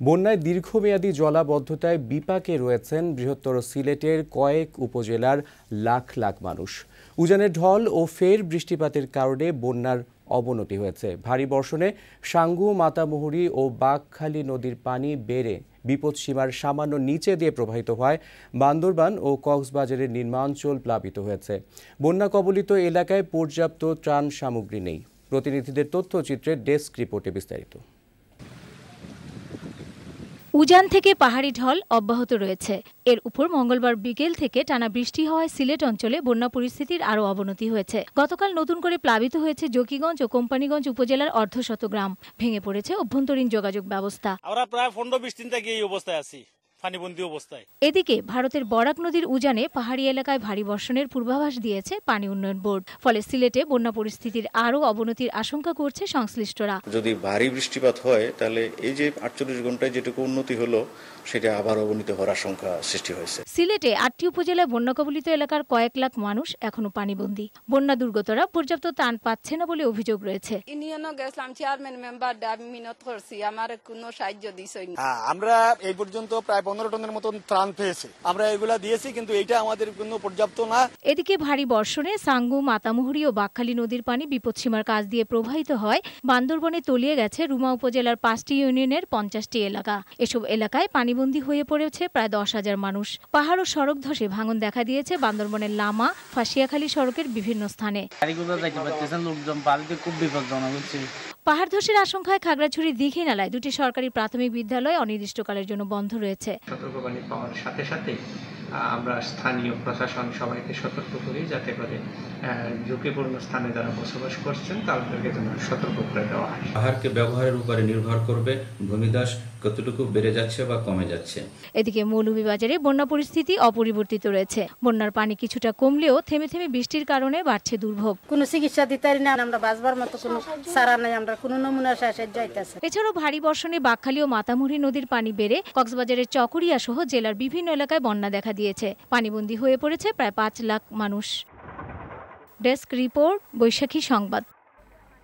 বন্যায় দীর্ঘমেয়াদী জলাবদ্ধতায় বিপাকে রয়েছেন বৃহত্তর সিলেটের কয়েক উপজেলার লাখ লাখ মানুষ। উজানের ঢল ও ফের বৃষ্টিপাতের কারণে বন্যার অবনতি হয়েছে। ভারী বর্ষণে সাঙ্গু, মাতামুহুরী ও বাঘখালী নদীর পানি বেড়ে বিপদসীমার সামান্য নিচে দিয়ে প্রবাহিত হয় বান্দরবান ও কক্সবাজারের নিম্নাঞ্চল প্লাবিত হয়েছে। বন্যা কবলিত এলাকায় পর্যাপ্ত ত্রাণ সামগ্রী নেই। প্রতিনিধিদের তথ্যচিত্রে ডেস্ক রিপোর্টে বিস্তারিত। উজান থেকে পাহাড়ি ঢল অব্যাহত রয়েছে। এর উপর মঙ্গলবার বিকেল থেকে টানা বৃষ্টি হওয়ায় সিলেট অঞ্চলে বন্যা পরিস্থিতির আরও অবনতি হয়েছে। গতকাল নতুন করে প্লাবিত হয়েছে জকিগঞ্জ ও কোম্পানিগঞ্জ উপজেলার অর্ধশত গ্রাম। ভেঙে পড়েছে অভ্যন্তরীণ যোগাযোগ ব্যবস্থা। আমরা প্রায় 15-20 দিন থেকে এই অবস্থায় আছি। এদিকে ভারতের বরাক নদীর উজানে পাহাড়ি এলাকায় ভারী বর্ষণের পূর্বাভাস দিয়েছে পানি উন্নয়ন বোর্ড। ফলে সিলেটে বন্যা পরিস্থিতির আরও অবনতির আশঙ্কা করছে সংশ্লিষ্টরা। যদি ভারী বৃষ্টিপাত হয় তাহলে এই যে 48 ঘন্টায় যেটুকু উন্নতি হলো সেটা আবার অবনতি হওয়ার আশঙ্কা সৃষ্টি হয়েছে। সিলেটে 8টি উপজেলায় বন্যা কবলিত এলাকার কয়েক লাখ মানুষ এখনো পানিবন্দী। বন্যা দুর্গতরা পর্যাপ্ত ত্রাণ পাচ্ছে না বলে অভিযোগ রয়েছে। আমরা এই পর্যন্ত প্রায় 15 টনের মতন ত্রাণ পেয়েছে। আমরা এগুলা দিয়েছি, কিন্তু এইটা আমাদের কোনো পর্যাপ্ত না। এদিকে ভারী বর্ষণে সাঙ্গু, মাতামুহুরী ও বাঘখালী নদীর পানি বিপদসীমার কাছ দিয়ে প্রবাহিত হয় বান্দরবনে তলিয়ে গেছে রুমা উপজেলার 5টি ইউনিয়নের 50টি এলাকা। এসব এলাকায় পানিবন্দী হয়ে পড়েছে প্রায় 10,000 মানুষ। পাহাড় ও সড়ক ধসে ভাঙন দেখা দিয়েছে বান্দরবনের লামা, ফাঁসিয়াখালী সড়কের বিভিন্ন স্থানে। পাহাড় ধসের আশঙ্কায় খাগড়াছড়ির দীঘি নালায় 2টি সরকারি প্রাথমিক বিদ্যালয় অনির্দিষ্টকালের জন্য বন্ধ রয়েছে। সতর্কবাণী পাওয়ার সাথে সাথে আমরা স্থানীয় প্রশাসন সবাইকে সতর্ক করি, যাতে করে ঝুঁকিপূর্ণ স্থানে যারা বসবাস করছেন তাদেরকে যেন সতর্ক করে দেওয়া হয়। পাহাড়কে ব্যবহারের উপরে নির্ভর করবে ভূমিধস কতটুকু বেড়ে যাচ্ছে বা কমে যাচ্ছে। এদিকে মৌলভীবাজারে বন্যা পরিস্থিতি অপরিবর্তিত রয়েছে। বন্যার পানি কিছুটা কমলেও থেমে থেমে বৃষ্টির কারণে বাড়ছে দুর্ভোগ। কোনো চিকিৎসা দিতে না, আমরা বাঁচবার মতো কোনো সারা নাই, আমরা কোনো নমুনা শেষে যাইতেছে। এছাড়াও ভারী বর্ষণে বাঘখালী ও মাতামুহুরী নদীর পানি বেড়ে কক্সবাজারের চকরিয়া সহ জেলার বিভিন্ন এলাকায় বন্যা দেখা দিয়েছে। পানিবন্দী হয়ে পড়েছে প্রায় 5 লাখ মানুষ। ডেস্ক রিপোর্ট, বৈশাখী সংবাদ।